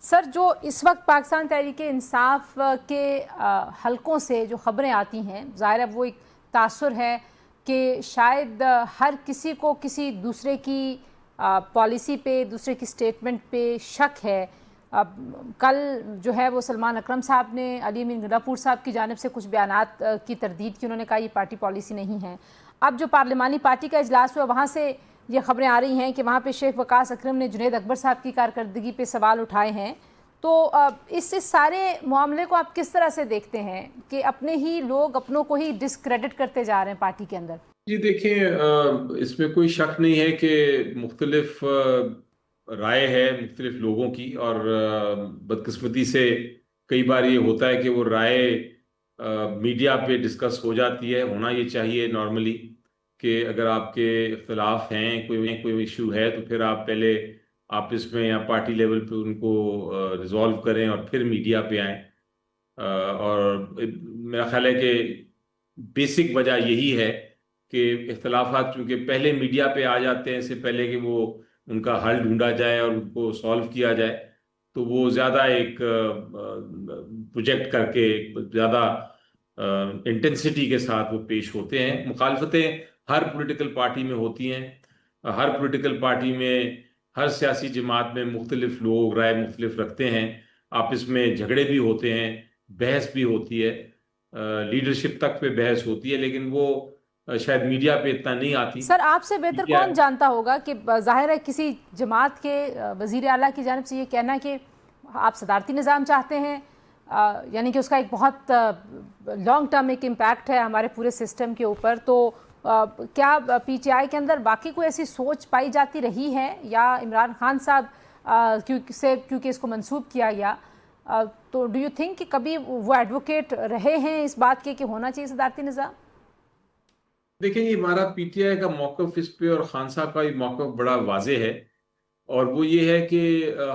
Sir, जो इस वक्त पाकिस्तान तहरीक इंसाफ के हलकों से जो ख़बरें आती हैं, ज़ाहिर है वो एक तासुर है कि शायद हर किसी को किसी दूसरे की पॉलिसी पे, दूसरे की स्टेटमेंट पे शक है। कल जो है वो सलमान अकरम साहब ने अली अमीन गंडापुर साहब की जानिब से कुछ बयानात की तरदीद की। उन्होंने कहा ये पार्टी पॉलिसी नहीं है। अब जो पार्लिमानी पार्टी का इजलास हुआ, वहाँ से ये खबरें आ रही हैं कि वहाँ पे शेख वकास अकरम ने जुनैद अकबर साहब की कारकर्दगी पे सवाल उठाए हैं। तो इस सारे मामले को आप किस तरह से देखते हैं कि अपने ही लोग अपनों को ही डिस्क्रेडिट करते जा रहे हैं पार्टी के अंदर? जी देखिए, इसमें कोई शक नहीं है कि मुख्तलिफ राय है मुख्तलिफ लोगों की। और बदकिस्मती से कई बार ये होता है कि वो राय मीडिया पे डिस्कस हो जाती है। होना ये चाहिए नॉर्मली कि अगर आपके इख्तलाफ हैं, कोई कोई इशू है, तो फिर आप पहले आपस में या पार्टी लेवल पे उनको रिजॉल्व करें और फिर मीडिया पे आएँ। और मेरा ख्याल है कि बेसिक वजह यही है कि इख्तलाफात चूंकि पहले मीडिया पे आ जाते हैं, इससे पहले कि वो उनका हल ढूंढा जाए और उनको सॉल्व किया जाए, तो वो ज़्यादा एक प्रोजेक्ट करके ज़्यादा इंटेंसिटी के साथ वो पेश होते हैं। मुखालफतें हर पॉलिटिकल पार्टी में होती हैं। हर पॉलिटिकल पार्टी में, हर सियासी जमात में मुख्तलिफ लोग राय मुख्तलिफ रखते हैं। आपस में झगड़े भी होते हैं, बहस भी होती है, लीडरशिप तक पे बहस होती है, लेकिन वो शायद मीडिया पे इतना नहीं आती। सर, आपसे बेहतर मीडिया कौन जानता होगा कि जाहिर है किसी जमात के वज़ीर आला की जानिब से ये कहना कि आप सदारती निज़ाम चाहते हैं, यानी कि उसका एक बहुत लॉन्ग टर्म एक इम्पैक्ट है हमारे पूरे सिस्टम के ऊपर। तो क्या पीटीआई के अंदर बाकी कोई ऐसी सोच पाई जाती रही है, या इमरान खान साहब क्योंकि इसको मंसूब किया गया, तो डू यू थिंक कि कभी वो एडवोकेट रहे हैं इस बात के कि होना चाहिए सदारती निज़ाम? देखिए, ये हमारा पीटीआई का मौकफ इस पे और खान साहब का भी मौकफ बड़ा वाजे है। और वो ये है कि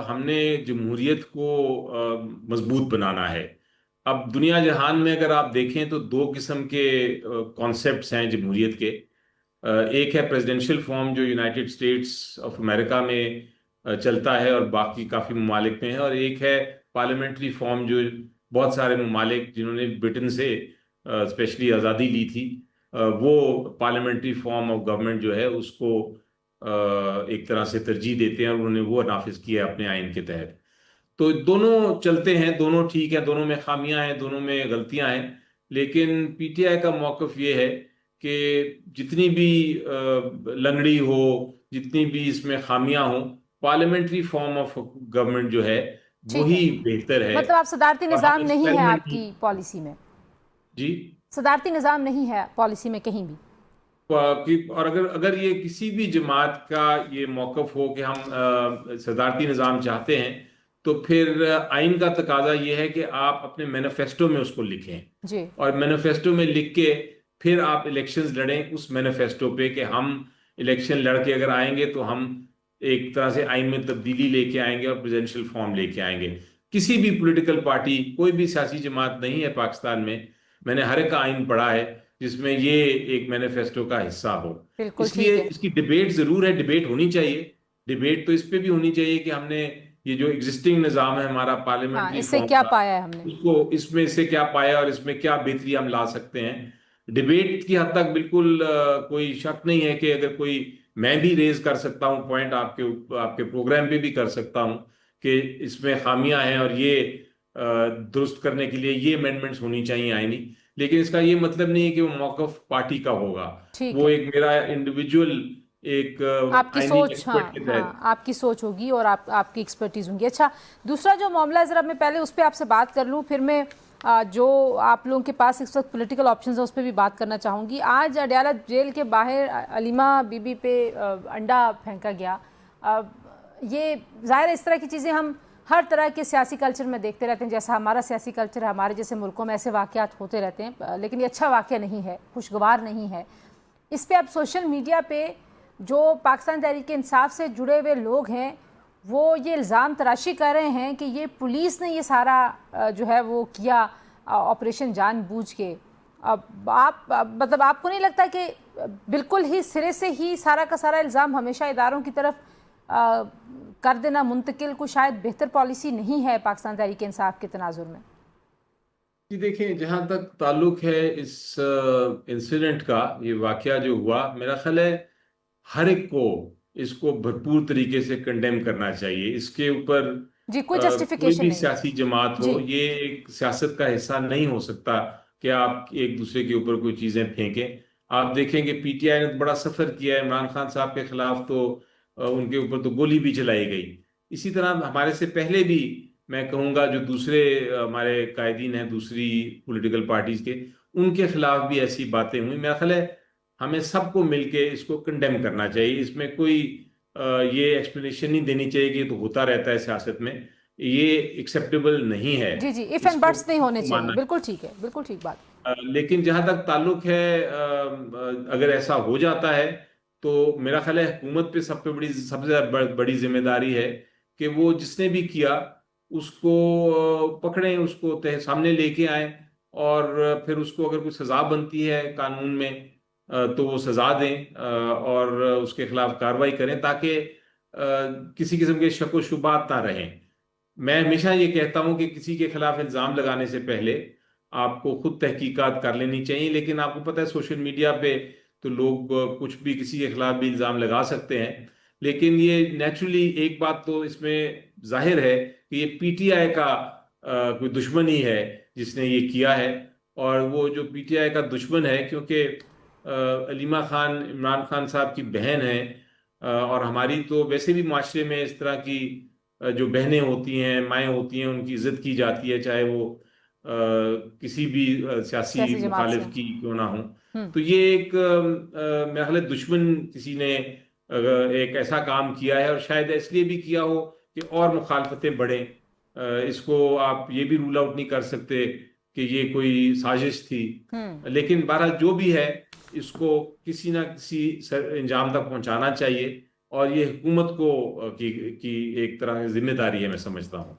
हमने जमहूरियत को मजबूत बनाना है। अब दुनिया जहान में अगर आप देखें तो दो किस्म के कॉन्सेप्ट्स हैं जमहूरियत के। एक है प्रेसिडेंशियल फॉर्म जो यूनाइटेड स्टेट्स ऑफ अमेरिका में चलता है और बाकी काफ़ी ममालिक में है, और एक है पार्लियामेंट्री फॉर्म जो बहुत सारे ममालिक जिन्होंने ब्रिटेन से स्पेशली आज़ादी ली थी, वो पार्लियामेंट्री फॉर्म ऑफ गवर्नमेंट जो है उसको एक तरह से तरजीह देते हैं, और उन्होंने वो नाफिज किया है अपने आइन के तहत। तो दोनों चलते हैं, दोनों ठीक है, दोनों में खामियां हैं, दोनों में गलतियां हैं। लेकिन पीटीआई का मौकफ ये है कि जितनी भी लंगड़ी हो, जितनी भी इसमें खामियां हो, पार्लियामेंट्री फॉर्म ऑफ गवर्नमेंट जो है ठीक है, वही बेहतर है। मतलब आप सदारती और हम निज़ाम नहीं है एक्सपेरिमेंट आपकी पॉलिसी में? जी। सदारती निज़ाम नहीं है पॉलिसी में कहीं भी? और अगर अगर ये किसी भी जमात का ये मौकफ हो कि हम सदारती निज़ाम चाहते हैं, तो फिर आइन का तकाजा ये है कि आप अपने मैनिफेस्टो में उसको लिखें। जी। और मैनिफेस्टो में लिख के फिर आप इलेक्शंस लड़ें उस मैनिफेस्टो पे कि हम इलेक्शन लड़के अगर आएंगे तो हम एक तरह से आइन में तब्दीली लेके आएंगे और प्रेसिडेंशियल फॉर्म लेके आएंगे। किसी भी पॉलिटिकल पार्टी, कोई भी सियासी जमात नहीं है पाकिस्तान में, मैंने हर एक आइन पढ़ा है जिसमें ये एक मैनिफेस्टो का हिस्सा हो। बिल्कुल ठीक इसलिए है। इसकी डिबेट जरूर है, डिबेट होनी चाहिए। डिबेट तो इस पे भी होनी चाहिए कि हमने ये जो एग्जिस्टिंग निज़ाम है हमारा हाँ, पार्लियामेंट्री इससे फॉर्म क्या का, पाया है हमने? उसको इसमें इससे क्या पाया और इसमें क्या बेहतरी हम ला सकते हैं। डिबेट की हद तक बिल्कुल कोई शक नहीं है कि अगर कोई, मैं भी रेज कर सकता हूँ पॉइंट, आपके आपके प्रोग्राम पे भी कर सकता हूँ कि इसमें खामियां हैं और ये दुरुस्त करने के लिए ये अमेंडमेंट्स होनी चाहिए आईनी। लेकिन इसका ये मतलब नहीं है कि वो मौकफ पार्टी का होगा। ठीक वो है। एक मेरा इंडिविजुअल एक आपकी आईनी सोच, एक्सपर्ट हाँ के तहत। हाँ, आपकी सोच होगी और आपकी एक्सपर्टीज़ होंगी। अच्छा, दूसरा जो मामला है, ज़रा मैं पहले उस पर आपसे बात कर लूँ, फिर मैं जो आप लोगों के पास इस वक्त पॉलिटिकल ऑप्शंस हैं उस पर भी बात करना चाहूँगी। आज अडयाला जेल के बाहर अलीमा बीबी पे अंडा फेंका गया। ये ज़ाहिर है इस तरह की चीज़ें हम हर तरह के सियासी कल्चर में देखते रहते हैं। जैसा हमारा सियासी कल्चर है, हमारे जैसे मुल्कों में ऐसे वाक़यात होते रहते हैं, लेकिन ये अच्छा वाक़या नहीं है, खुशगवार नहीं है। इस पर अब सोशल मीडिया पे जो पाकिस्तान तहरीक इंसाफ से जुड़े हुए लोग हैं वो ये इल्ज़ाम तराशी कर रहे हैं कि ये पुलिस ने ये सारा जो है वो किया, ऑपरेशन जानबूझ के। अब आप मतलब आपको नहीं लगता कि बिल्कुल ही सिरे से ही सारा का सारा इल्ज़ाम हमेशा इदारों की तरफ कर देना मुंतकिल को शायद बेहतर पॉलिसी नहीं है पाकिस्तान तहरीक इंसाफ के तनाजुर में? जी देखें, जहां तक ताल्लुक है इस इंसिडेंट का, ये वाकया जो हुआ, मेरा ख्याल है हर एक को इसको भरपूर तरीके से कंडेम करना चाहिए। इसके ऊपर जी, कोई कोई जस्टिफिकेशन भी नहीं है। सियासी जमात जी हो, ये एक सियासत का हिस्सा नहीं हो सकता कि आप एक दूसरे के ऊपर कोई चीजें फेंकें। आप देखेंगे पीटीआई ने तो बड़ा सफर किया है इमरान खान साहब के खिलाफ, तो उनके ऊपर तो गोली भी चलाई गई। इसी तरह हमारे से पहले भी, मैं कहूँगा, जो दूसरे हमारे कायदीन हैं दूसरी पॉलिटिकल पार्टीज के, उनके खिलाफ भी ऐसी बातें हुई। मेरा ख्याल है हमें सबको मिलके इसको कंडेम करना चाहिए। इसमें कोई ये एक्सप्लेनेशन नहीं देनी चाहिए कि ये तो होता रहता है सियासत में, ये एक्सेप्टेबल नहीं है। जी जी, इफ एंड इसको बट्स नहीं होने चाहिए। मानना। बिल्कुल ठीक है, बिल्कुल ठीक बात। लेकिन जहां तक ताल्लुक है, अगर ऐसा हो जाता है तो मेरा ख्याल है हुकूमत पे सबसे ज्यादा बड़ी जिम्मेदारी है कि वो जिसने भी किया उसको पकड़ें, उसको सामने लेके आए, और फिर उसको अगर कोई सजा बनती है कानून में तो वो सजा दें, और उसके खिलाफ कार्रवाई करें, ताकि किसी किस्म के शक व शुबात ना रहें। मैं हमेशा ये कहता हूं कि किसी के खिलाफ इल्जाम लगाने से पहले आपको खुद तहकीकात कर लेनी चाहिए। लेकिन आपको पता है सोशल मीडिया पे तो लोग कुछ भी किसी के खिलाफ भी इल्जाम लगा सकते हैं। लेकिन ये नेचुरली एक बात तो इसमें जाहिर है कि ये पीटीआई का कोई दुश्मन ही है जिसने ये किया है। और वो जो पीटीआई का दुश्मन है, क्योंकि अलीमा खान इमरान खान साहब की बहन है, और हमारी तो वैसे भी माशरे में इस तरह की जो बहनें होती हैं, माएँ होती हैं, उनकी इज्जत की जाती है, चाहे वो किसी भी सियासी सियासी जमात से। मुखालिफ की क्यों ना हो। हम्म। तो ये एक मेरा ख्याल है दुश्मन किसी ने एक ऐसा काम किया है, और शायद इसलिए भी किया हो कि और मुखालफतें बढ़ें। इसको आप ये भी रूल आउट नहीं कर सकते कि ये कोई साजिश थी। हम्म। लेकिन बहरहाल जो भी है, इसको किसी ना किसी इंजाम तक पहुंचाना चाहिए, और ये हुकूमत की एक तरह की जिम्मेदारी है, मैं समझता हूँ।